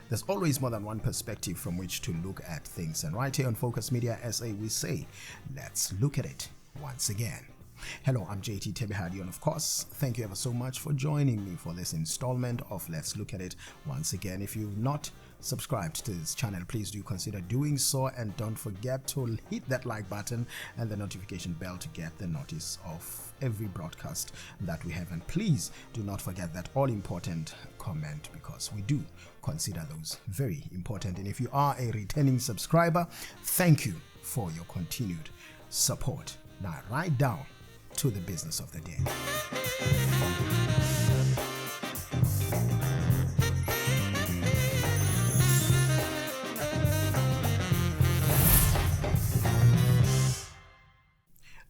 There's always more than one perspective from which to look at things, and right here on Focus Media SA we say, let's look at it once again. Hello, I'm JT Tebehadi, and of course, thank you ever so much for joining me for this installment of Let's Look at It once again. If you've not subscribed to this channel, please do consider doing so, and don't forget to hit that like button and the notification bell to get the notice of every broadcast that we have. And please do not forget that all important comment, because we do consider those very important. And if you are a returning subscriber, thank you for your continued support. Now right down to the business of the day.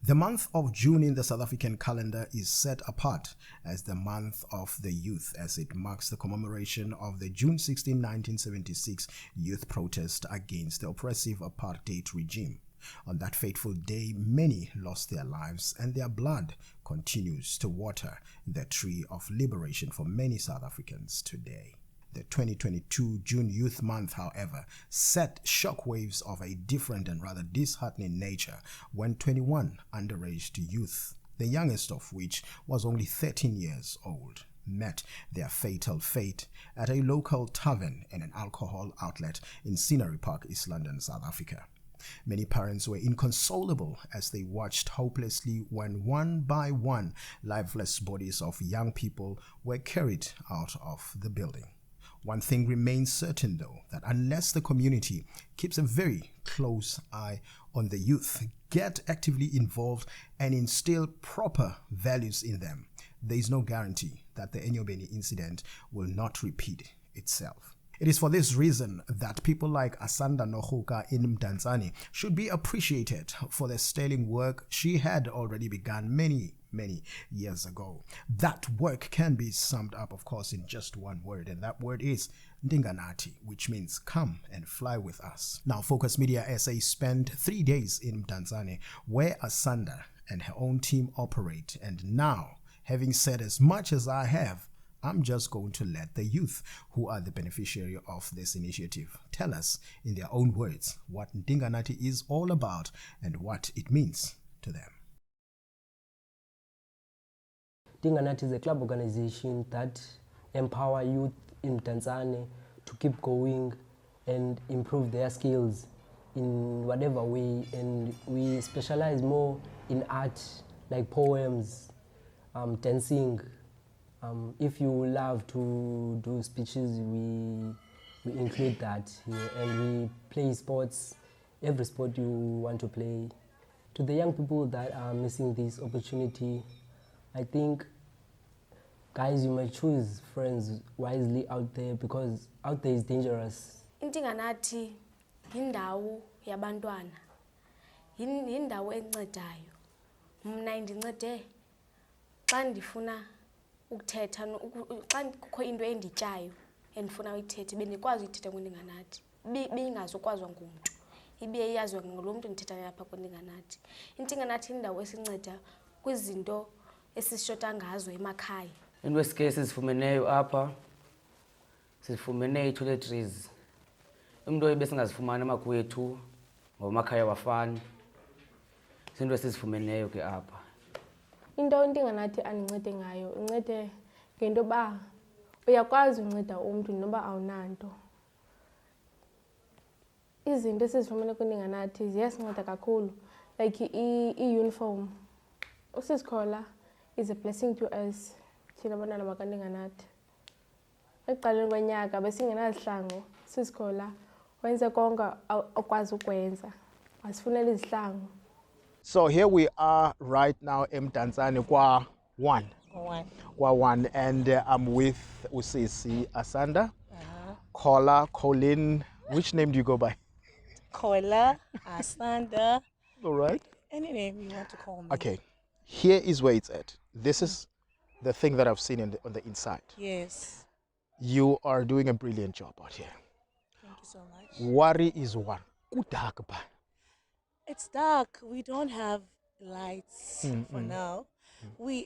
The month of June in the South African calendar is set apart as the month of the youth, as it marks the commemoration of the June 16, 1976 youth protest against the oppressive apartheid regime. On that fateful day, many lost their lives, and their blood continues to water the tree of liberation for many South Africans today. The 2022 June Youth Month, however, set shockwaves of a different and rather disheartening nature when 21 underage youth, the youngest of which was only 13 years old, met their fatal fate at a local tavern and an alcohol outlet in Scenery Park, East London, South Africa. Many parents were inconsolable as they watched hopelessly when one by one lifeless bodies of young people were carried out of the building. One thing remains certain, though, that unless the community keeps a very close eye on the youth, get actively involved and instill proper values in them, there is no guarantee that the Enyobeni incident will not repeat itself. It is for this reason that people like Asanda Noruka in Mdantsane should be appreciated for the sterling work she had already begun many years ago. That work can be summed up, of course, in just one word, and that word is Ntinganathi, which means come and fly with us. Now, Focus Media SA spent 3 days in Mdantsane, where Asanda and her own team operate, and now, having said as much as I have, I'm just going to let the youth, who are the beneficiary of this initiative, tell us in their own words what Ntinganathi is all about and what it means to them. Ntinganathi is a club organization that empower youth in Mdantsane to keep going and improve their skills in whatever way, and we specialize more in art, like poems, dancing. If you love to do speeches, we include that here, and we play sports, every sport you want to play. To the young people that are missing this opportunity, I think, guys, you might choose friends wisely out there, because out there is dangerous. Ntinganathi yindawo yabantwana, yindawo encedayo. Mna indincede xa ndifuna ukuthetha, xa kukho into endityayo endifuna uyithetha, bendikwazi uyithetha kuNtinganathi, bingazokwazwa ngumntu, ibe iyazwe ngulo mntu ndithetha lapha kuNtinganathi. Ntinganathi indawo esinceda kwizinto esishota ngazo emakhaya. Into esike sizifumeneyo apha, sifumene ii-toiletries, into ebesingazifumana emakwethu ngomakhaya wafani. Izinto esizifumeneyo ke apha. Into Ntinganathi andincede ngayo, incede ngento yoba uyakwazi unceda umntu noba awunanto. Izinto esizifumene kuNtinganathi ziyasinceda kakhulu, like i-uniform. Usizikhola is a blessing to us, thina abantwana bakaNtinganathi. Ekuqaleni kwenyaka besingenazihlangu, usizikhola wenze konke akwazi ukwenza, wasifunela izihlangu. So here we are right now in Mdantsane Kwa one, and I'm with Usisi Asanda, Kola, Colin. Which name do you go by? Kola, Asanda. All right. Any name you want to call me. Okay, here is where it's at. This is the thing that I've seen on the inside. Yes. You are doing a brilliant job out here. Thank you so much. Worry is one. It's dark. We don't have lights for now.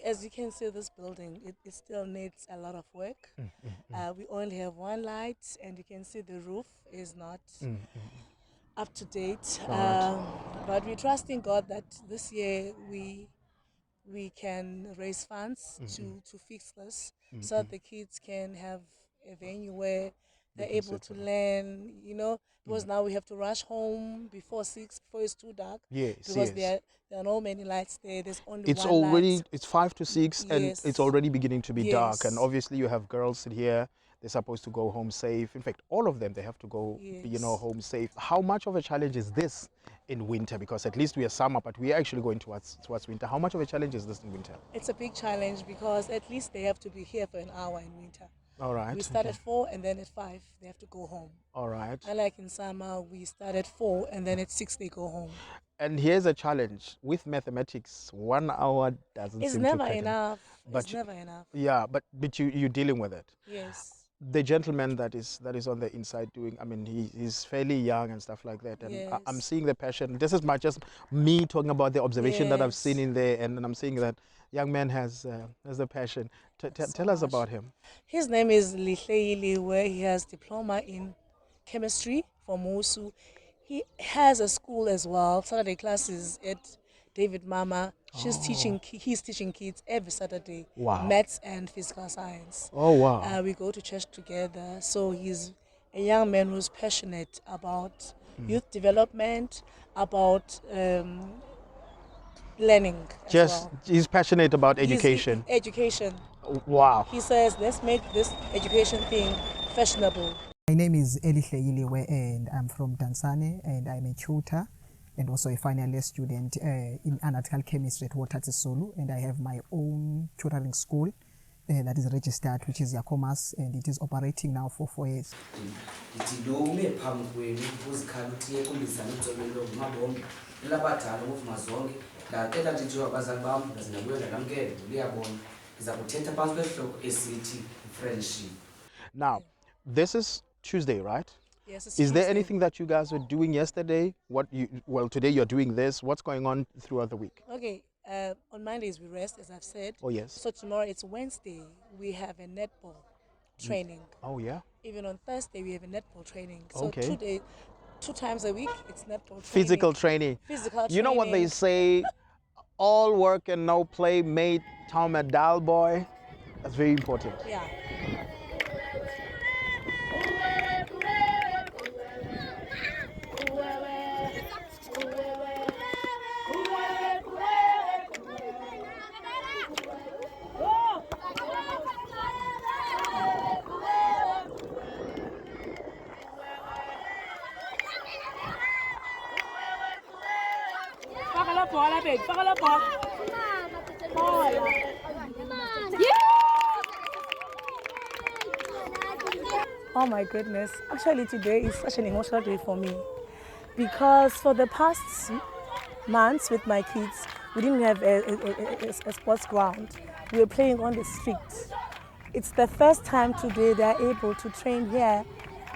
As you can see, this building, it still needs a lot of work. We only have one light, and you can see the roof is not up to date. But we're trusting God that this year we can raise funds to fix this so that the kids can have a venue where they're able to learn, because now we have to rush home before 6, before it's too dark. Yes, Because yes. there are not many lights there. There's only It's one light. it's 5 to 6 and it's Yes. already beginning to be dark, and Yes. obviously you have girls here, they're supposed to go home safe. In fact, all of them, they have to go Yes. home safe. How much of a challenge is this in winter? Because at least we are summer, but we are actually going towards winter. How much of a challenge is this in winter? It's a big challenge because at least they have to be here for an hour in winter. All right. We start at 4 and then at 5 they have to go home. All right. Unlike in summer, we start at 4 and then at 6 they go home. And here's a challenge with mathematics. 1 hour doesn't It's seem never to cut it. enough. But It's never enough. Yeah, but you're dealing with it. Yes. The gentleman that is on the inside doing, I mean, he's fairly young and stuff like that, and I'm Yes. seeing the passion. This is just me talking about the observation that I've Yes. seen in there, and I'm seeing that young man has a passion. Tell us about him. His name is Lihleile, where he has diploma in chemistry from Mosu. He has a school as well, Saturday classes at David Mama. He's teaching kids every Saturday. Wow. Maths and physical science. Oh wow. We go to church together. So he's a young man who's passionate about youth development, about learning as well. He's passionate about education. Education. Wow. He says, let's make this education thing fashionable. My name is Lihleile and I'm from Mdantsane, and I'm a tutor and also a final year student in analytical chemistry at Water-Sisulu, and I have my own tutoring school that is registered, which is Yakomas, and it is operating now for 4 years. Now, this is Tuesday, right? Yes, it's Is there Tuesday. anything that you guys were doing yesterday? Today you're doing this. What's going on throughout the week? Okay, on Mondays we rest, as I've said. Oh yes. So tomorrow it's Wednesday, we have a netball training. Oh yeah. Even on Thursday we have a netball training. So Okay. 2 times a week it's netball training. Physical training. Physical You know what they training. say, all work and no play made Tom a dull boy. That's very important. Yeah. Oh my goodness. Actually, today is such an emotional day for me because for the past months with my kids, we didn't have a sports ground. We were playing on the street. It's the first time today they're able to train here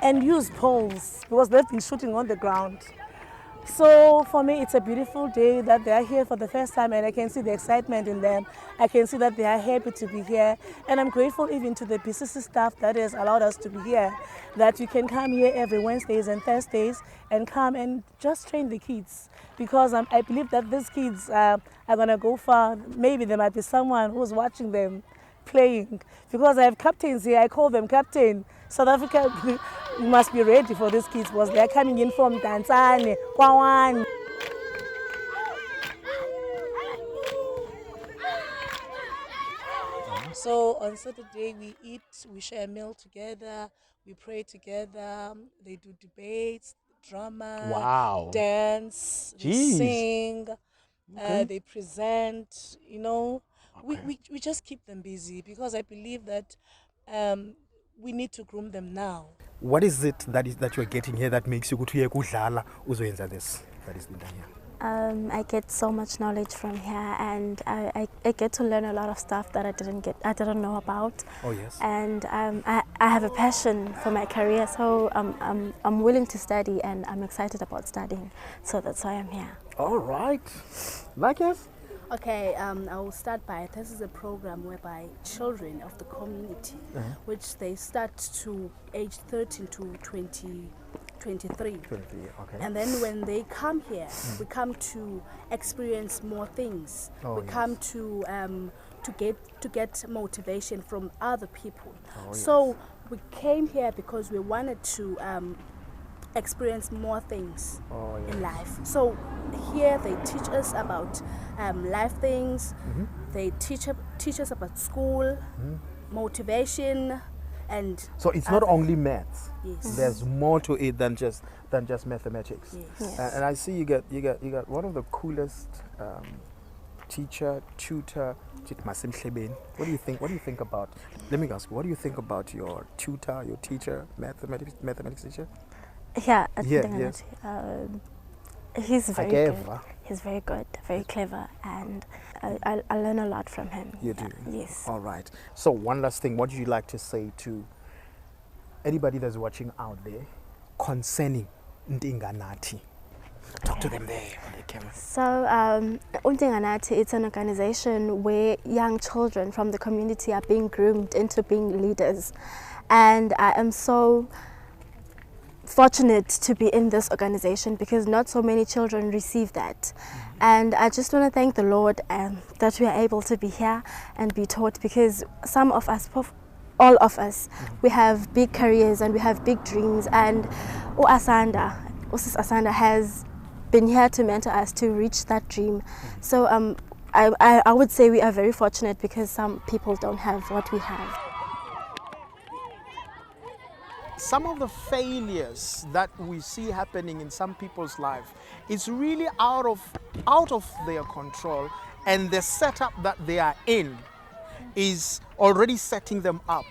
and use poles because they've been shooting on the ground. So for me, it's a beautiful day that they are here for the first time, and I can see the excitement in them. I can see that they are happy to be here, and I'm grateful even to the BCC staff that has allowed us to be here, that we can come here every Wednesdays and Thursdays and come and just train the kids, because I believe that these kids are going to go far. Maybe there might be someone who's watching them playing, because I have captains here. I call them captain. South Africa, we must be ready for these kids because they are coming in from Mdantsane, Kwawan. So on Saturday we eat, we share a meal together, we pray together, they do debates, drama, Wow. dance, they Jeez. sing, they present, we just keep them busy because I believe that we need to groom them now. What is it that you're getting here that makes you go to kudlala uzoyenza this? That is the here. I get so much knowledge from here, and I get to learn a lot of stuff that I didn't know about. Oh yes. And I have a passion for my career, so I'm willing to study, and I'm excited about studying. So that's why I'm here. All right. Like yes. Okay, I will start by, this is a program whereby children of the community, which they start to age 13 to 23. 23, okay. And then when they come here, we come to experience more things. Oh, we yes. come to get motivation from other people. Oh, so we came here because we wanted to experience more things in life. So here they teach us about life things. They teach us about school, motivation, and So it's not only maths. Yes. There's more to it than just mathematics. Yes. And I see you got one of the coolest tutor. What do you think about? Let me ask you. What do you think about your tutor, your teacher, mathematics teacher? Yeah, Yes. He's very good. Akeva. He's very good, very clever, and I learn a lot from him. You do? Yes. All right. So one last thing, what would you like to say to anybody that's watching out there concerning Ntinganathi? Talk to them there on the camera. So, Ntinganathi, it's an organization where young children from the community are being groomed into being leaders. And I am so fortunate to be in this organization because not so many children receive that. And I just want to thank the Lord that we are able to be here and be taught, because some of us, all of us, we have big careers and we have big dreams, and Asanda has been here to mentor us to reach that dream. So I would say we are very fortunate because some people don't have what we have. Some of the failures that we see happening in some people's life is really out of their control, and the setup that they are in is already setting them up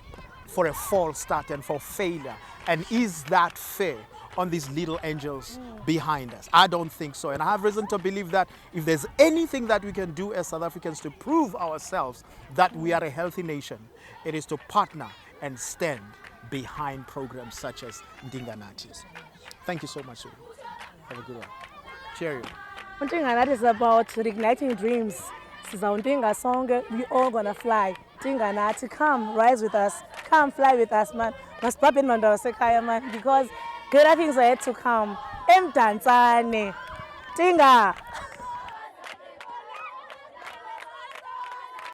for a false start and for failure. And is that fair on these little angels behind us? I don't think so. And I have reason to believe that if there's anything that we can do as South Africans to prove ourselves that we are a healthy nation, it is to partner and stand behind programs such as Ntinganathi's. Thank you so much, Sue. Have a good one. Cheerio. Ntinganathi is about reigniting dreams. We all gonna fly. Ntinganathi, come, rise with us. Come, fly with us, man. Must pop in Mdantsane, man, because greater things are yet to come. Mdantsane. Tinga.